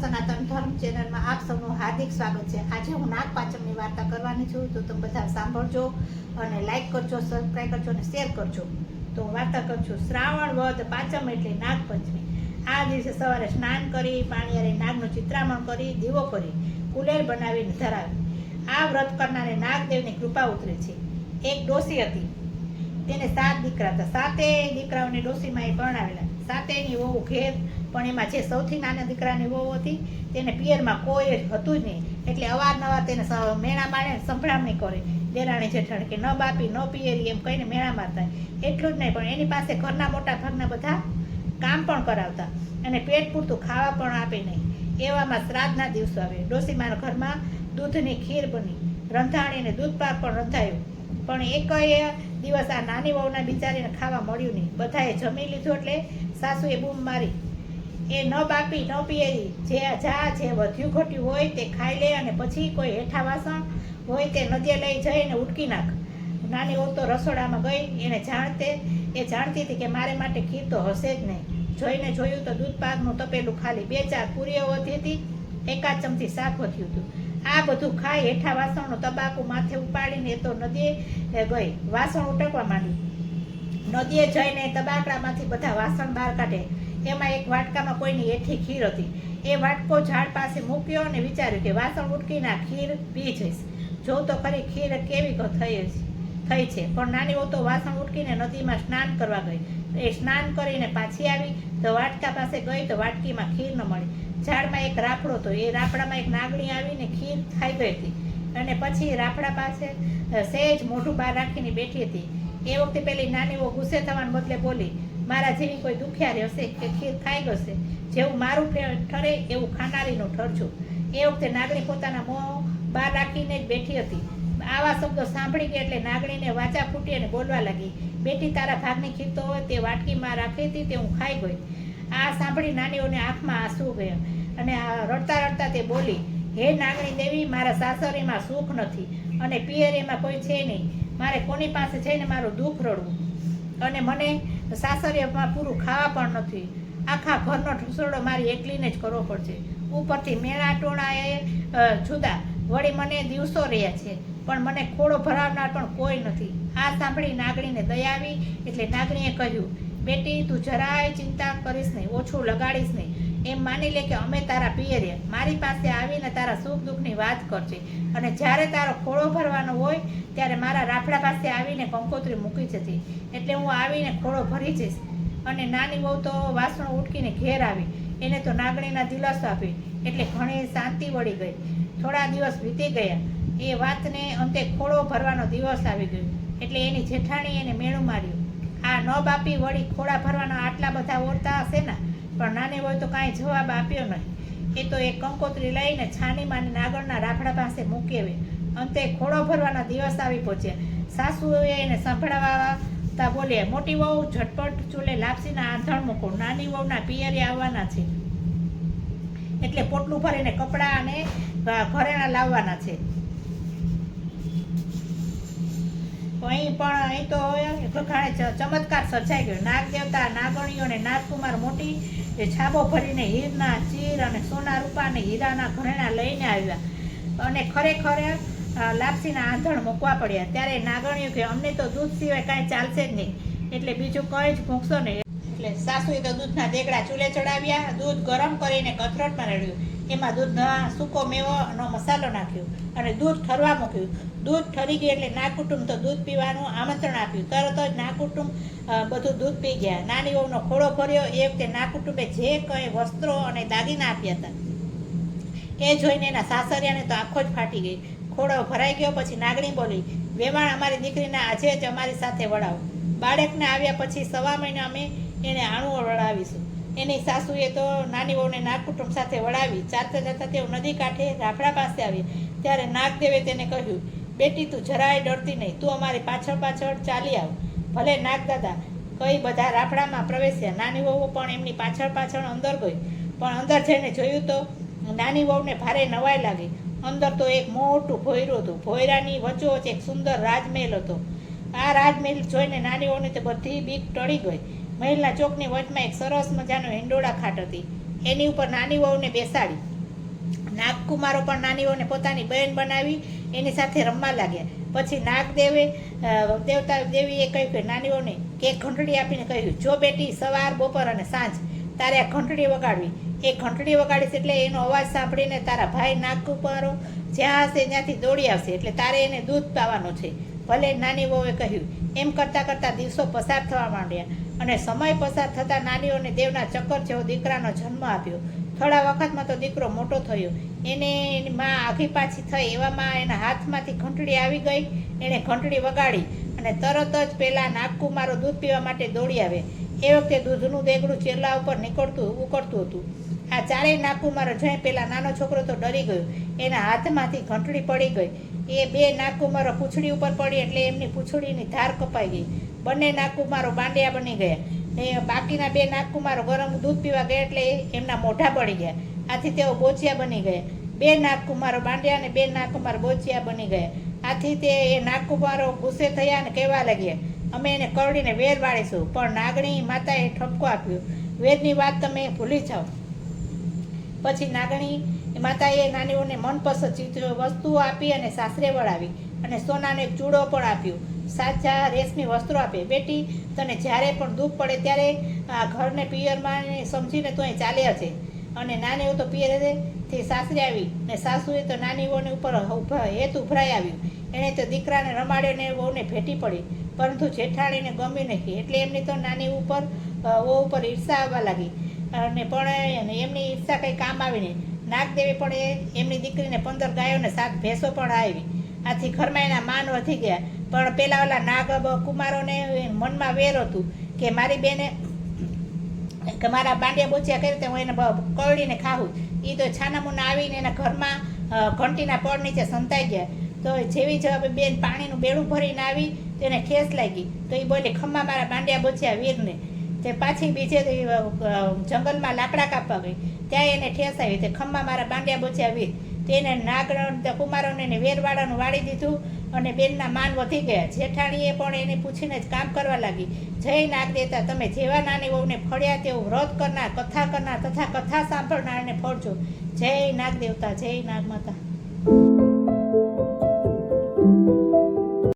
સનાતન ધર્મ ચેનલમાં આપ સૌનું હાર્દિક સ્વાગત છે। આજે હું નાગપાંચમની વાર્તા કરવાની છું, તો તમે બધા સાંભળજો અને લાઈક કરજો, સબસ્ક્રાઈબ કરજો અને શેર કરજો। તો વાર્તા કરું છું। શ્રાવણ વદ પાંચમ એટલે નાગપંચમી। આ દિવસે સવારે સ્નાન કરી પાણીયારે નાગનું ચિત્રામણ કરી દીવો કરી કુલેર બનાવીને ધરાવી। આ વ્રત કરનારે નાગદેવની કૃપા ઉતરે છે। એક ડોસી હતી, તેને 7 દીકરા હતા। 7 દીકરાઓને ડોસીમાં એ પરણાવેલા। 7ની વહુ ઘેર, પણ એમાં જે સૌથી નાના દીકરાની વહુ હતી તેને પિયરમાં કોઈ હતું જ નહીં, એટલે અવારનવાર તેને મેણા માણે સંભળામણી કરે। દેરાણી જેઠાણી કે ન બાપી ન પિયરી એમ કહીને મેણા મારતા। એટલું જ નહીં, પણ એની પાસે ઘરના મોટા ભાગના બધા કામ પણ કરાવતા અને પેટ પૂરતું ખાવા પણ આપે નહીં। એવામાં શ્રાદ્ધના દિવસો આવે। ડોસીમાના ઘરમાં દૂધની ખીર બની, રંધાણીને દૂધ પાક પણ રંધાયું, પણ એકય દિવસ આ નાની વહુના બિચારીને ખાવા મળ્યું નહીં। બધાએ જમી લીધું એટલે સાસુએ બૂમ મારી, એ ન બાપી ન પિયરી, જે વધ્યું ઘટ્યું હોય તે ખાઈ લે અને પછી કોઈ હેઠા વાસણ હોય તે નદીએ લઈ જઈને ઉટકી નાખ। નાની વહુ તો રસોડામાં ગઈ, એ જાણતી હતી કે મારે માટે ખીર તો હશે જ નહીં। જોઈને જોયું તો દૂધ પાકનું તપેલું ખાલી, 2-4 પૂરીઓ વધી હતી, 1 ચમચી શાક વધ્યું હતું। આ બધું ખાઈ હેઠા વાસણનું તબાકુ માથે ઉપાડીને એ તો નદીએ ગઈ, વાસણ ઉટકવા માંડી। નદીએ જઈને તબાકડામાંથી બધા વાસણ બહાર કાઢે। એમાં એક વાટકામાં કોઈની હેઠી ખીર હતી। એ વાટકો ઝાડ પાસે મૂક્યો અને વિચાર્યું કે વાસણ ઉટકીને આ ખીર પી જઈશ, જોઉં તો ખરી ખીર કેવી થઈ છે। પણ નાની વહુ તો વાસણ ઉટકીને નદીમાં સ્નાન કરવા ગઈ। એ સ્નાન કરીને પાછી આવી તો વાટકા પાસે ગઈ તો વાટકીમાં ખીર ન મળી। ઝાડમાં એક રાફડો હતો, એ રાફડામાં એક નાગણી આવીને ખીર ખાઈ ગઈ હતી અને પછી રાફડા પાસે સહેજ મોઢું બહાર રાખીને બેઠી હતી। એ વખતે પેલી નાની વહુ ગુસ્સે થવાને બદલે બોલી, મારા જેવી કોઈ દુખિયારી હશે કે ખીર ખાઈ ગશે, જેવું મારું ઠરે એવું ખાનારીનું ઠરજો। એ વખતે નાગણી પોતાના મોં બહાર રાખીને જ બેઠી હતી। આવા શબ્દો સાંભળી ગઈ એટલે નાગણીને વાચા ફૂટી અને બોલવા લાગી, બેટી તારા ભાગની ખીર તો હોય તે વાટકીમાં રાખી હતી તે હું ખાઈ ગઈ। આ સાંભળી નાનીઓને આંખમાં આંસુ ગયા અને રડતા રડતા તે બોલી, હે નાગણી દેવી, મારા સાસરીમાં સુખ નથી અને પિયરીમાં કોઈ છે નહીં। મારે કોની પાસે જઈને મારું દુઃખ રડવું અને મને સાસરીમાં પૂરું ખાવા પણ નથી। આખા ઘરનો ઢસોડો મારી એકલીને જ કરવો પડશે। ઉપરથી મેણા ટોણા એ જુદા, વળી મને દિવસો રહ્યા છે, પણ મને ખોળો ભરાવનાર પણ કોઈ નથી। આ સાંભળી નાગણીને દયા આવી એટલે નાગણીએ કહ્યું, બેટી તું જરાય ચિંતા કરીશ નહીં, ઓછું લગાડીશ નહીં। એમ માની લે કે અમે તારા પિયરિયા મારી પાસે આવીને તારા સુખ દુઃખની વાત કરજે અને જ્યારે તારો ખોળો ભરવાનો હોય ત્યારે મારા રાફડા પાસે આવીને કંકોત્રી મૂકી જતી, એટલે હું આવીને ખોળો ભરી જઈશ। અને નાની વહુ તો વાસણો ઉટકીને ઘેર આવી, એને તો નાગણીના દિલાસો આપી એટલે ઘણી શાંતિ વળી ગઈ। થોડા દિવસ વીતી ગયા, એ વાતને અંતે ખોળો ભરવાનો દિવસ આવી ગયો એટલે એની જેઠાણી એને મેણું માર્યું। આ ન બાપી વળી ખોળા ભરવાના આટલા બધા ઓરતા હશે ને, પણ નાની હોય તો કાંઈ જવાબ આપ્યો નહીં। એ તો એક કંકોત્રી લઈને છાનીમાં નાગણના રાફડા પાસે મૂકી આવી। અંતે ખોળો ભરવાના દિવસ આવી પહોંચ્યા। સાસુએ એને સંભળાવતા બોલ્યા, મોટી વહુ ઝટપટ ચૂલે લાપસીના આંધણ મૂકો, નાની વહુના પિયરે આવવાના છે એટલે પોટલું ભરીને કપડાં અને ઘરેણા લાવવાના છે। અહીં તો ચમત્કાર સર્જાઈ ગયો। નાગ દેવતા નાગણીઓ અને નાગકુમાર મોટી છાબો ભરીને હીરના ચીર અને સોના રૂપા અને હીરાના ઘરેણા લઈને આવ્યા અને ખરેખર લાપસીના આંધણ મૂકવા પડ્યા। ત્યારે નાગણીઓ કે અમને તો દૂધ સિવાય કાંઈ ચાલશે જ નહીં, એટલે બીજું કંઈ જ મૂકશો નહીં। એટલે સાસુએ તો દૂધના દેગડા ચૂલે ચડાવ્યા, દૂધ ગરમ કરીને કથરોટમાં રેડ્યું, એમાં દૂધના સૂકો મેવાનો મસાલો નાખ્યો અને દૂધ ઠરવા મૂક્યું। દૂધ ઠરી ગયું એટલે નાગકુટુંબ તો દૂધ પીવાનું આમંત્રણ આપ્યું। તરત જ નાગકુટુંબ બધું દૂધ પી ગયા। નાની વહુનો ખોળો ભર્યો। એ વખતે નાગકુટુંબે જે કંઈ વસ્ત્રો અને દાગીના આપ્યા હતા એ જોઈને એના સાસરિયાને તો આંખો જ ફાટી ગઈ। ખોળો ભરાઈ ગયો પછી નાગણી બોલી, વેવાણ અમારી દીકરીને આજે જ અમારી સાથે વળાવો। બાળકને આવ્યા પછી 1.25 મહિને અમે એને આણું વળાવીશું। એની સાસુએ તો નાની વહુને નાગકુટુંબ સાથે વળાવી। ચાલતા જતા તેઓ નદી કાંઠે રાફડા પાસે આવી ત્યારે નાગદેવે તેને કહ્યું, બેટી તું જરાય ડરતી નહીં, તું અમારી પાછળ પાછળ ચાલી આવ। ભલે નાગદાદા કઈ બધા રાફડામાં પ્રવેશ્યા। નાની વહુ પણ એમની પાછળ પાછળ અંદર ગઈ, પણ અંદર જઈને જોયું તો નાની વહુને ભારે નવાઈ લાગી। અંદર તો એક મોટું ભોયરું હતું, ભોયરાની વચ્ચોવચ્ચ એક સુંદર રાજમહેલ હતો। આ રાજમહેલ જોઈને નાની વહુને તે બધી બીક ટળી ગઈ। મહેલના ચોકની વચમાં એક સરસ મજાનો હિંડોળા ખાટ હતી, એની ઉપર નાની વહુને બેસાડી. નાગકુમારો પણ નાની વહુને પોતાની બહેન બનાવી એની સાથે રમવા લાગ્યા. પછી નાગદેવે દેવીએ કહ્યું કે નાની વહુને કે ઘંટડી આપીને કહ્યું, જો બેટી સવાર બપોર અને સાંજ તારે આ ઘંટડી વગાડવી. એ ઘંટડી વગાડીશ એટલે એનો અવાજ સાંભળીને તારા ભાઈ નાગકુમારો જ્યાં હશે ત્યાંથી દોડી આવશે, એટલે તારે એને દૂધ પાવાનું છે. ભલે નાની વહુએ કહ્યું. એમ કરતાં કરતાં દિવસો પસાર થવા માંડ્યા અને સમય પસાર થતાં નાનીઓને દેવના ચક્કર જેવો દીકરાનો જન્મ આપ્યો. થોડા વખતમાં તો દીકરો મોટો થયો. એને એની માં આઘી પાછી થઈ એવામાં એના હાથમાંથી ઘંટડી આવી ગઈ. એણે ઘંટડી વગાડી અને તરત જ પેલા નાગકુમારો દૂધ પીવા માટે દોડી આવે. એ વખતે દૂધનું દેગડું ચેલા ઉપર ઉકળતું હતું. આ ચારેય નાગકુમારો જોઈ પેલા નાનો છોકરો તો ડરી ગયો. એના હાથમાંથી ઘંટડી પડી ગઈ. એ બે નાગકુમારો પૂંછડી ઉપર પડી એટલે એમની પૂંછડીની ધાર કપાઈ ગઈ. બંને નાગકુમારો બાંડિયા બની ગયા. બાકીના બે નાગકુમારો ગરમ દૂધ પીવા ગયા એટલે એમના મોઢા પડી ગયા. આથી તેઓ બોચિયા બની ગયા. બે નાગકુમારો બાંડિયા અને બે નાગકુમાર બોચિયા બની ગયા. આથી તે એ નાગકુમારો ગુસ્સે થયા અને કહેવા લાગ્યા, અમે એને કરડીને વેર વાળીશું. પણ નાગણી માતાએ ઠપકો આપ્યો, વેરની વાત તમે ભૂલી જાઓ. પછી નાગણી માતાએ નાનીઓને મનપસંદ વસ્તુઓ આપી અને સાસરે વળાવી અને સોનાનો એક ચૂડો પણ આપ્યો. સાચા રેશમી વસ્ત્રો આપે. બેટી, તને જ્યારે પણ દુઃખ પડે ત્યારે આ ઘરને પિયરમાં સમજીને તું અહીં ચાલ્યા છે. અને નાની તો પિયરેથી સાસરે આવી ને સાસુએ તો નાની વહુને ઉપર હેત ઉભરાઈ આવ્યું. એણે તો દીકરાને રમાડ્યો ને વહુને ભેટી પડી, પરંતુ જેઠાણીને ગમ્યું નહીં એટલે એમની તો નાની ઉપર વહુ ઉપર ઈર્ષા આવવા લાગી. અને પણ એમની ઈર્ષા કંઈ કામ આવી નહીં. નાગદેવી પણ એમની દીકરીને 15 ગાયો ને 7 ભેંસો પણ આવી. આથી ઘરમાં એના માન વધી ગયા. પણ પેલા ઓલા નાગ કુમારોને મનમાં વેર હતું કે મારી બેને કે મારા બાંડિયા બોચિયા કરી તે હું એને કરડીને ખાવું. એ તો છાનામુના આવીને એના ઘરમાં ઘંટીના પડ નીચે સંતાઈ ગયા. તો જેવી જ બેન પાણીનું બેડું ભરીને આવી તો એને ઠેસ લાગી. તો એ બોલી, ખમ્મા મારા બાંડિયા બોચિયા વીરને. તે પાછી બીજે જંગલમાં લાકડા કાપવા ગઈ. ત્યાં એને ઠેસ આવી તે ખમ્મા મારા બાંડિયા બોચિયા વીર. તેને નાગ કુમારોને એને વેરવાળાનું વાળી દીધું અને બેનના માન વધી ગયા. જેઠાણીએ પણ એને પૂછીને જ કામ કરવા લાગી. જય નાગ દેવતા, તમે જેવા નાની વહુને ફળ્યા તેવું વ્રત કરનાર, કથા કરનાર તથા કથા સાંભળનારને ફળજો. જય નાગ દેવતા, જય નાગ માતા.